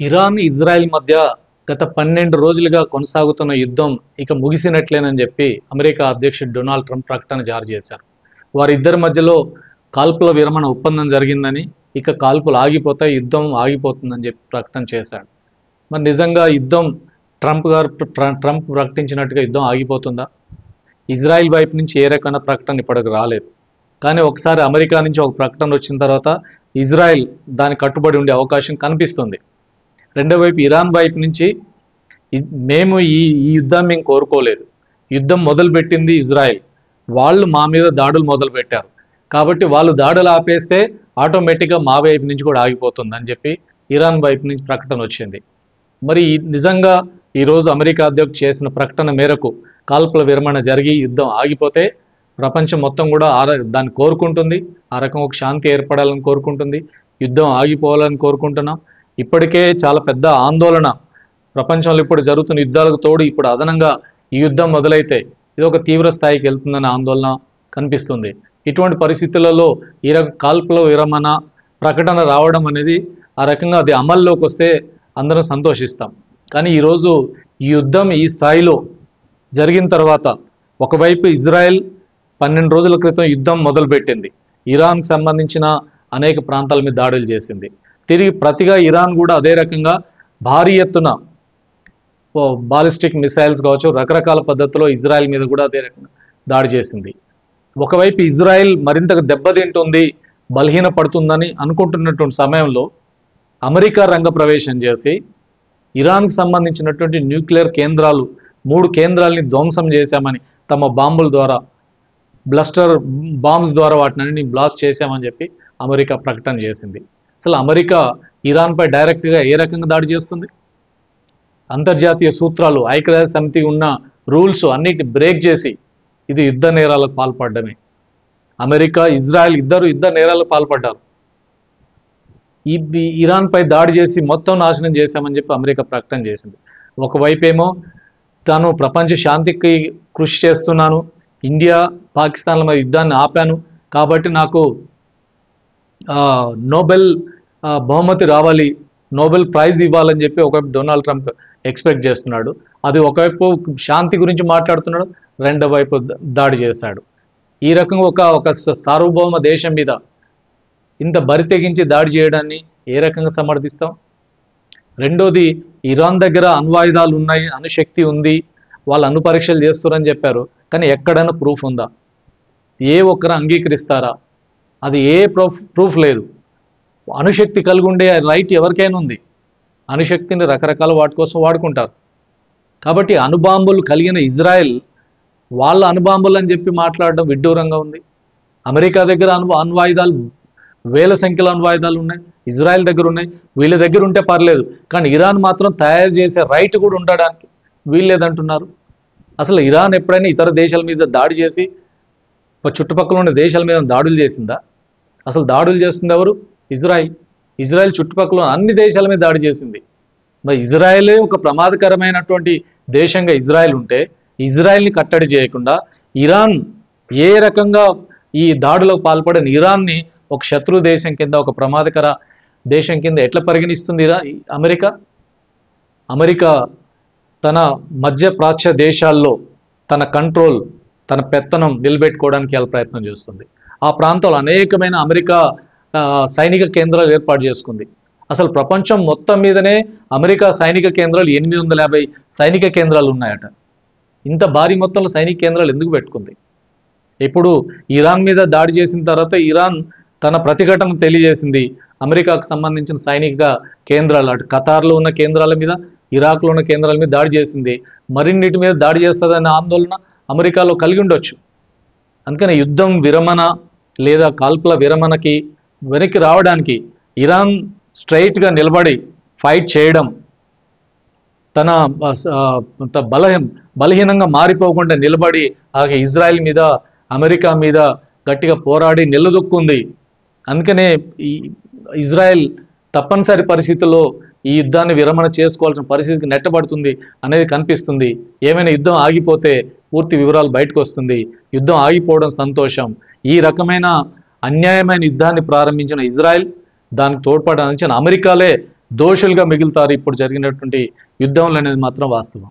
Iran, Israel మధ్య గత 12 రోజులుగా కొనసాగుతున్న యుద్ధం ఇక ముగిసినట్లేనని చెప్పి అమెరికా అధ్యక్షుడు డొనాల్డ్ ట్రంప్ ప్రకటన జారీ చేశారు. వారిద్దరి మధ్యలో కాల్పుల విరమణ ఒప్పందం జరిగిందని, ఇక కాల్పులు ఆగిపోతాయి, యుద్ధం ఆగిపోతుందని చెప్పి ప్రకటన చేశాడు. మరి నిజంగా యుద్ధం ట్రంప్ ప్రకటించినట్టుగా యుద్ధం ఆగిపోతుందా? ఇజ్రాయెల్ వైపు నుంచి ఏ రకమైన ప్రకటన ఇప్పటికి రాలేదు. కానీ ఒకసారి అమెరికా నుంచి ఒక ప్రకటన వచ్చిన తర్వాత ఇజ్రాయెల్ దాని కట్టుబడి ఉండే అవకాశం కనిపిస్తుంది. రెండో వైపు ఇరాన్ వైపు నుంచి మేము ఈ యుద్ధాన్ని మేము కోరుకోలేదు, యుద్ధం మొదలుపెట్టింది ఇజ్రాయెల్, వాళ్ళు మా మీద దాడులు మొదలుపెట్టారు, కాబట్టి వాళ్ళు దాడులు ఆపేస్తే ఆటోమేటిక్గా మా వైపు నుంచి కూడా ఆగిపోతుంది అని చెప్పి ఇరాన్ వైపు నుంచి ప్రకటన వచ్చింది. మరి నిజంగా ఈరోజు అమెరికా అధ్యక్షుడు చేసిన ప్రకటన మేరకు కాల్పుల విరమణ జరిగి యుద్ధం ఆగిపోతే ప్రపంచం మొత్తం కూడా దాన్ని కోరుకుంటుంది. ఆ రకం ఒక శాంతి ఏర్పడాలని కోరుకుంటుంది, యుద్ధం ఆగిపోవాలని కోరుకుంటున్నాం. ఇప్పటికే చాలా పెద్ద ఆందోళన ప్రపంచంలో ఇప్పుడు జరుగుతున్న యుద్ధాలకు తోడు ఇప్పుడు అదనంగా ఈ యుద్ధం మొదలైతే ఇది ఒక తీవ్ర స్థాయికి వెళ్తుందనే ఆందోళన కనిపిస్తుంది. ఇటువంటి పరిస్థితులలో ఈ రకం కాల్పుల విరమణ ప్రకటన రావడం అనేది ఆ రకంగా అది అమల్లోకి వస్తే అందరం సంతోషిస్తాం. కానీ ఈరోజు ఈ యుద్ధం ఈ స్థాయిలో జరిగిన తర్వాత ఒకవైపు ఇజ్రాయెల్ 12 రోజుల క్రితం యుద్ధం మొదలుపెట్టింది, ఇరాన్కి సంబంధించిన అనేక ప్రాంతాల మీద దాడులు చేసింది. తిరిగి ప్రతిగా ఇరాన్ కూడా అదే రకంగా భారీ ఎత్తున బాలిస్టిక్ మిసైల్స్ కావచ్చు, రకరకాల పద్ధతిలో ఇజ్రాయెల్ మీద కూడా అదే రకంగా దాడి చేసింది. ఒకవైపు ఇజ్రాయెల్ మరింతగా దెబ్బతింటుంది, బలహీనపడుతుందని అనుకుంటున్నటువంటి సమయంలో అమెరికా రంగప్రవేశం చేసి ఇరాన్కి సంబంధించినటువంటి న్యూక్లియర్ కేంద్రాలు 3 కేంద్రాలని ధ్వంసం చేశామని, తమ బాంబుల ద్వారా బ్లస్టర్ బాంబ్స్ ద్వారా వాటిని బ్లాస్ట్ చేశామని చెప్పి అమెరికా ప్రకటన చేసింది. అసలు అమెరికా ఇరాన్పై డైరెక్ట్గా ఏ రకంగా దాడి చేస్తుంది? అంతర్జాతీయ సూత్రాలు, ఐక్యరాజ్య సమితి ఉన్న రూల్స్ అన్నిటిని బ్రేక్ చేసి ఇది యుద్ధ నేరాలకు పాల్పడమే. అమెరికా, ఇజ్రాయెల్ ఇద్దరు యుద్ధ నేరాలకు పాల్పడ్డారు. ఇరాన్పై దాడి చేసి మొత్తం నాశనం చేశామని చెప్పి అమెరికా ప్రకటన చేసింది. ఒకవైపేమో తాను ప్రపంచ శాంతికి కృషి చేస్తున్నాను, ఇండియా పాకిస్తాన్ల మీద యుద్ధాన్ని ఆపాను కాబట్టి నాకు నోబెల్ బహుమతి రావాలి, నోబెల్ ప్రైజ్ ఇవ్వాలని చెప్పి ఒకవైపు డొనాల్డ్ ట్రంప్ ఎక్స్పెక్ట్ చేస్తున్నాడు. అది ఒకవైపు శాంతి గురించి మాట్లాడుతున్నాడు, రెండో వైపు దాడి చేశాడు. ఈ రకంగా ఒక సార్వభౌమ దేశం మీద ఇంత బరి తెగించి దాడి చేయడాన్ని ఏ రకంగా సమర్థిస్తాం? రెండోది, ఇరాన్ దగ్గర అణ్వాయుధాలు ఉన్నాయి, అణుశక్తి ఉంది, వాళ్ళు అణు పరీక్షలు చేస్తారని చెప్పారు. కానీ ఎక్కడైనా ప్రూఫ్ ఉందా? ఏ ఒక్కరు అంగీకరిస్తారా? అది ఏ ప్రూఫ్ లేదు. అణుశక్తి కలిగి ఉండే రైట్ ఎవరికైనా ఉంది, అణుశక్తిని రకరకాల వాటి కోసం వాడుకుంటారు. కాబట్టి అణుబాంబులు కలిగిన ఇజ్రాయెల్ వాళ్ళ అణుబాంబులు అని చెప్పి మాట్లాడడం విడ్డూరంగా ఉంది. అమెరికా దగ్గర అణ్వాయుధాలు వేల సంఖ్యలో అణ్వాయుధాలు ఉన్నాయి, ఇజ్రాయెల్ దగ్గర ఉన్నాయి, వీళ్ళ దగ్గర ఉంటే పర్లేదు, కానీ ఇరాన్ మాత్రం తయారు చేసే రైట్ కూడా ఉండడానికి వీల్లేదంటున్నారు. అసలు ఇరాన్ ఎప్పుడైనా ఇతర దేశాల మీద దాడి చేసి చుట్టుపక్కల ఉన్న దేశాల మీద దాడులు చేసిందా? అసలు దాడులు చేస్తుంది ఎవరు? ఇజ్రాయెల్. ఇజ్రాయెల్ చుట్టుపక్కల అన్ని దేశాల మీద దాడి చేసింది. మరి ఇజ్రాయెలే ఒక ప్రమాదకరమైనటువంటి దేశంగా ఇజ్రాయెల్ ఉంటే ఇజ్రాయెల్ని కట్టడి చేయకుండా ఇరాన్ ఏ రకంగా ఈ దాడులకు పాల్పడిన ఇరాన్ని ఒక శత్రు దేశం కింద, ఒక ప్రమాదకర దేశం కింద ఎట్లా పరిగణిస్తుంది అమెరికా? అమెరికా తన మధ్యప్రాచ్య దేశాల్లో తన కంట్రోల్, తన పెత్తనం నిలబెట్టుకోవడానికి ఎలా ప్రయత్నం చేస్తుంది. ఆ ప్రాంతంలో అనేకమైన అమెరికా సైనిక కేంద్రాలు ఏర్పాటు చేసుకుంది. అసలు ప్రపంచం మొత్తం మీదనే అమెరికా సైనిక కేంద్రాలు 850 సైనిక కేంద్రాలు ఉన్నాయట. ఇంత భారీ మొత్తంలో సైనిక కేంద్రాలు ఎందుకు పెట్టుకుంది? ఇప్పుడు ఇరాన్ మీద దాడి చేసిన తర్వాత ఇరాన్ తన ప్రతిఘటన తెలియజేసింది. అమెరికాకు సంబంధించిన సైనిక కేంద్రాలు, అటు ఖతార్లో ఉన్న కేంద్రాల మీద, ఇరాక్లో ఉన్న కేంద్రాల మీద దాడి చేసింది. మరిన్నిటి మీద దాడి చేస్తుందనే ఆందోళన అమెరికాలో కలిగి ఉండొచ్చు. అందుకని యుద్ధం విరమణ లేదా కాల్పుల విరమణకి వెనక్కి రావడానికి ఇరాన్ స్ట్రైట్గా నిలబడి ఫైట్ చేయడం, తన బలహీనంగా మారిపోకుండా నిలబడి ఇజ్రాయెల్ మీద, అమెరికా మీద గట్టిగా పోరాడి నిలదొక్కుంది. అందుకనే ఈ ఇజ్రాయెల్ తప్పనిసరి పరిస్థితుల్లో ఈ యుద్ధాన్ని విరమణ చేసుకోవాల్సిన పరిస్థితికి నెట్టబడుతుంది అనేది కనిపిస్తుంది. ఏమైనా యుద్ధం ఆగిపోతే పూర్తి వివరాలు బయటకు వస్తుంది. యుద్ధం ఆగిపోవడం సంతోషం. ఈ రకమైన అన్యాయమైన యుద్ధాన్ని ప్రారంభించిన ఇజ్రాయెల్, దానికి తోడ్పడాలని అమెరికాలే దోషులుగా మిగులుతారు ఇప్పుడు జరిగినటువంటి యుద్ధంలో అనేది మాత్రం వాస్తవం.